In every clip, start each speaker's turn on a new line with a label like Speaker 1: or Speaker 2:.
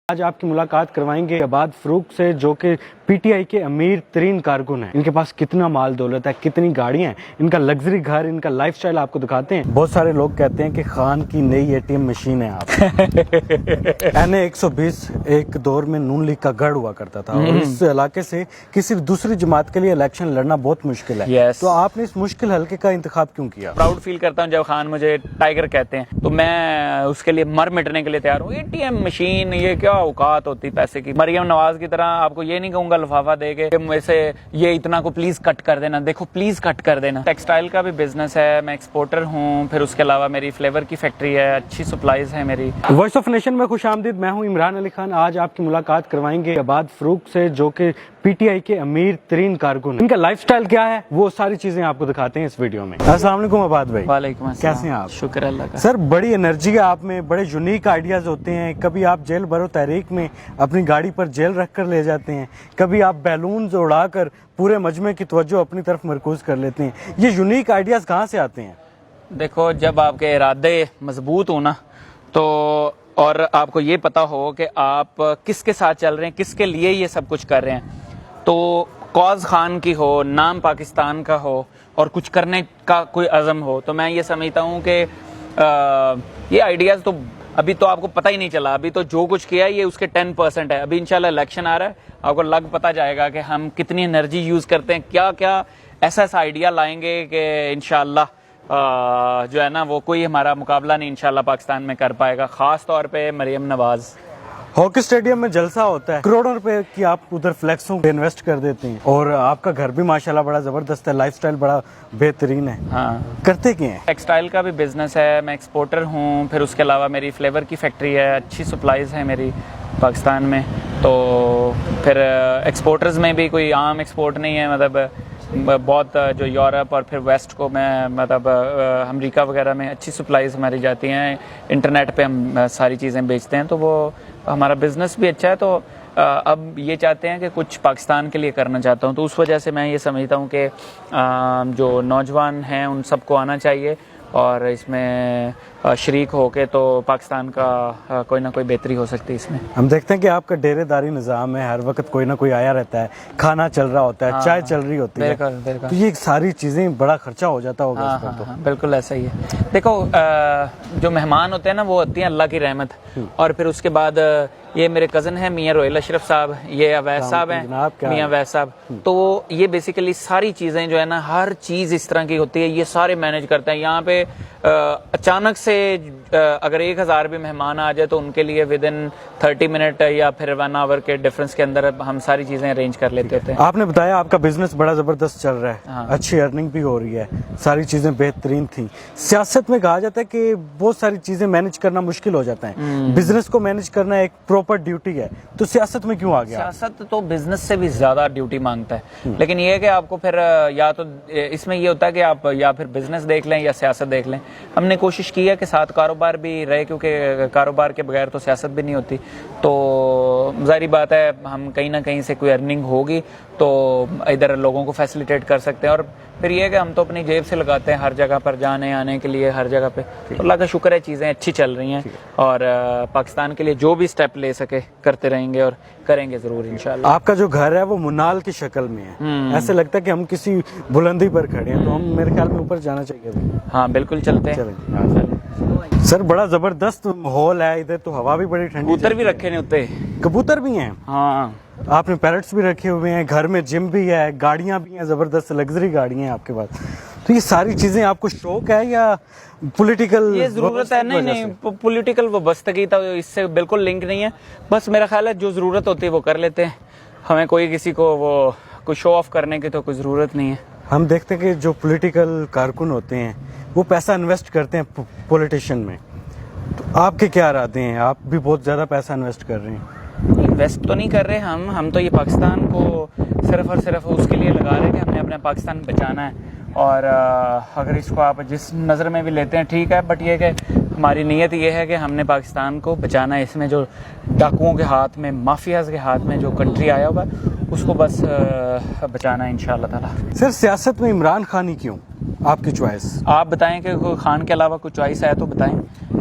Speaker 1: آج آپ کی ملاقات کروائیں گے عباد فروق سے، جو کہ پی ٹی آئی کے امیر ترین کارکن ہیں۔ ان کے پاس کتنا مال دولت ہے، کتنی گاڑیاں ہیں، ان کا لگژری گھر، ان کا لائف سٹائل آپ کو دکھاتے ہیں۔ بہت سارے لوگ کہتے ہیں کہ خان کی نئی اے ٹی ایم مشین ہے آپ۔ NA120 ایک دور میں نون لیگ کا گڑھ ہوا کرتا تھا، اور اس علاقے سے کسی دوسری جماعت کے لیے الیکشن لڑنا بہت مشکل ہے۔ تو آپ نے اس مشکل حلقے کا انتخاب کیوں کیا؟
Speaker 2: پراؤڈ فیل کرتا ہوں جب خان مجھے ٹائیگر کہتے ہیں، تو میں اس کے لیے مر مٹنے کے لیے تیار ہوں۔ اے ٹی ایم مشین، یہ کیا اوقات ہوتی پیسے کی۔ مریم نواز کی طرح آپ کو یہ نہیں کہوں گا لفافہ دے کے ویسے یہ اتنا کو پلیز کٹ کر دینا، دیکھو پلیز کٹ کر دینا۔ ٹیکسٹائل کا بھی بزنس ہے، میں ایکسپورٹر ہوں، پھر اس کے علاوہ میری فلیور کی فیکٹری ہے، اچھی سپلائیز ہے میری۔
Speaker 1: وائس آف نیشن میں خوش آمدید، میں ہوں عمران علی خان۔ آج آپ کی ملاقات کروائیں گے عباد فروق سے، جو کہ پی ٹی آئی کے امیر ترین کارکن ہیں۔ ان کا لائف سٹائل کیا ہے، وہ ساری چیزیں آپ کو دکھاتے ہیں اس ویڈیو میں۔ السلام علیکم عباد بھائی۔
Speaker 2: وعلیکم السلام،
Speaker 1: کیسے ہیں آپ؟
Speaker 2: شکر اللہ کا۔
Speaker 1: سر بڑی انرجی ہے آپ میں، بڑے یونیک آئیڈیاز ہوتے ہیں۔ کبھی آپ جیل بھرو تحریک میں اپنی گاڑی پر جیل رکھ کر لے جاتے ہیں، کبھی آپ بیلونز اڑا کر پورے مجمع کی توجہ اپنی طرف مرکوز کر لیتے ہیں۔ یہ یونیک آئیڈیاز کہاں سے آتے ہیں؟
Speaker 2: دیکھو، جب آپ کے ارادے مضبوط ہو نا، تو اور آپ کو یہ پتا ہو کہ آپ کس کے ساتھ چل رہے ہیں، کس کے لیے یہ سب کچھ کر رہے ہیں، تو کاز خان کی ہو، نام پاکستان کا ہو، اور کچھ کرنے کا کوئی عزم ہو، تو میں یہ سمجھتا ہوں کہ یہ آئیڈیاز تو ابھی تو آپ کو پتہ ہی نہیں چلا، ابھی تو جو کچھ کیا ہے یہ اس کے 10% ہے۔ ابھی انشاءاللہ الیکشن آ رہا ہے، آپ کو لگ پتہ جائے گا کہ ہم کتنی انرجی یوز کرتے ہیں، کیا کیا ایسا آئیڈیا لائیں گے کہ انشاءاللہ جو ہے نا وہ کوئی ہمارا مقابلہ نہیں انشاءاللہ پاکستان میں کر پائے گا، خاص طور پہ مریم نواز۔
Speaker 1: ہاکی اسٹیڈیم میں جلسہ ہوتا ہے، کروڑوں روپے کی آپ ادھر فلیکسوں پہ انویسٹ کر دیتے ہیں، اور آپ کا گھر بھی ماشاءاللہ بڑا زبردست ہے، لائف سٹائل بڑا بہترین ہے۔
Speaker 2: ہاں،
Speaker 1: کرتے کیا ہیں؟
Speaker 2: ٹیکسٹائل کا بھی بزنس ہے، میں ایکسپورٹر ہوں، پھر اس کے علاوہ میری فلیور کی فیکٹری ہے، اچھی سپلائیز ہے میری پاکستان میں۔ تو پھر ایکسپورٹرز میں بھی کوئی عام ایکسپورٹ نہیں ہے، مطلب بہت جو یورپ اور پھر ویسٹ کو میں مطلب امریکہ وغیرہ میں اچھی سپلائیز ہماری جاتی ہیں، انٹرنیٹ پہ ہم ساری چیزیں بیچتے ہیں، تو وہ ہمارا بزنس بھی اچھا ہے۔ تو اب یہ چاہتے ہیں کہ کچھ پاکستان کے لیے کرنا چاہتا ہوں، تو اس وجہ سے میں یہ سمجھتا ہوں کہ جو نوجوان ہیں ان سب کو آنا چاہیے، اور اس میں شریک ہو کے تو پاکستان کا کوئی نہ کوئی بہتری ہو سکتی ہے اس میں۔
Speaker 1: ہم دیکھتے ہیں کہ آپ کا ڈیرے داری نظام ہے، ہر وقت کوئی نہ کوئی آیا رہتا ہے، کھانا چل رہا ہوتا ہے، چائے چل رہی ہوتی ہے،
Speaker 2: بالکل۔
Speaker 1: تو یہ ساری چیزیں بڑا خرچہ ہو جاتا ہوگا اس پر تو۔
Speaker 2: بالکل ایسا ہی ہے۔ دیکھو، جو مہمان ہوتے ہیں نا وہ ہوتی ہیں اللہ کی رحمت، اور پھر اس کے بعد یہ میرے کزن ہیں میاں روہیل اشرف صاحب، یہ اویس صاحب ہیں، میاں اویس صاحب، تو یہ بیسیکلی ساری چیزیں جو ہے نا، ہر چیز اس طرح کی ہوتی ہے، یہ سارے مینیج کرتے ہیں۔ یہاں پہ اچانک سے اگر 1000 بھی مہمان آ جائے تو ان کے لیے ودن 30 منٹ یا پھر 1 آور کے ڈفرنس کے اندر ہم ساری چیزیں ارینج کر لیتے ہوتے ہیں۔
Speaker 1: آپ نے بتایا آپ کا بزنس بڑا زبردست چل رہا ہے، اچھی ارننگ بھی ہو رہی ہے، ساری چیزیں بہترین تھیں۔ سیاست میں کہا جاتا ہے کہ بہت ساری چیزیں مینیج کرنا مشکل ہو جاتا ہے، بزنس کو مینیج کرنا ایک پراپر ڈیوٹی ہے، تو سیاست میں کیوں آ گیا؟
Speaker 2: سیاست تو بزنس سے بھی زیادہ ڈیوٹی مانگتا ہے، لیکن یہ ہے کہ آپ کو پھر یا تو اس میں یہ ہوتا ہے کہ آپ یا پھر بزنس دیکھ لیں یا سیاست دیکھ لیں۔ ہم نے کوشش کی ہے کہ ساتھ کاروبار بھی رہے، کیونکہ کاروبار کے بغیر تو سیاست بھی نہیں ہوتی، تو ظاہری بات ہے ہم کہیں نہ کہیں سے کوئی ارننگ ہوگی تو ادھر لوگوں کو فیسیلیٹیٹ کر سکتے ہیں، اور پھر یہ ہے کہ ہم تو اپنی جیب سے لگاتے ہیں ہر جگہ پر جانے آنے کے لیے، ہر جگہ پہ۔ تو اللہ کا شکر ہے چیزیں اچھی چل رہی ہیں، اور پاکستان کے لیے جو بھی سٹیپ لے سکے کرتے رہیں گے، اور کریں گے ضرور انشاءاللہ۔
Speaker 1: آپ کا جو گھر ہے وہ منال کی شکل میں ہے، ایسے لگتا ہے کہ ہم کسی بلندی پر کھڑے ہیں، تو ہم میرے خیال میں اوپر جانا چاہیے۔
Speaker 2: ہاں بالکل، چلتے ہیں۔
Speaker 1: سر بڑا زبردست ماحول ہے ادھر، تو ہوا بھی بڑی ٹھنڈی،
Speaker 2: کبوتر بھی رکھے نہیں ہوتے۔
Speaker 1: کبوتر بھی ہیں؟
Speaker 2: ہاں،
Speaker 1: آپ نے پیرٹس بھی رکھے ہوئے ہیں، گھر میں جم بھی ہے، گاڑیاں بھی ہیں، زبردست لگژری گاڑیاں ہیں آپ کے پاس، تو یہ ساری چیزیں آپ کو شوق ہے یا پولیٹیکل
Speaker 2: یہ ضرورت ہے؟ نہیں، پولیٹیکل وابستگی تو اس سے بالکل لنک نہیں ہے، بس میرا خیال ہے جو ضرورت ہوتی ہے وہ کر لیتے ہیں، ہمیں کوئی کسی کو وہ کوئی شو آف کرنے کی تو کوئی ضرورت نہیں ہے۔
Speaker 1: ہم دیکھتے ہیں کہ جو پولیٹیکل کارکن ہوتے ہیں وہ پیسہ انویسٹ کرتے ہیں پولیٹیشین میں، تو آپ کے کیا ارادے ہیں؟ آپ بھی بہت زیادہ پیسہ انویسٹ کر رہے ہیں۔
Speaker 2: انویسٹ تو نہیں کر رہے ہم تو یہ پاکستان کو صرف اور صرف اس کے لیے لگا رہے ہیں کہ ہم نے اپنا پاکستان بچانا ہے، اور اگر اس کو آپ جس نظر میں بھی لیتے ہیں ٹھیک ہے، بٹ یہ کہ ہماری نیت یہ ہے کہ ہم نے پاکستان کو بچانا ہے، اس میں جو ڈاکوؤں کے ہاتھ میں، مافیاز کے ہاتھ میں جو کنٹری آیا ہوا ہے اس کو بس بچانا ہے انشاءاللہ تعالی۔
Speaker 1: سر سیاست میں عمران خان ہی کیوں آپ کی چوائس؟
Speaker 2: آپ بتائیں کہ کوئی خان کے علاوہ کوئی چوائس ہے تو بتائیں۔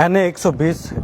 Speaker 1: NA 120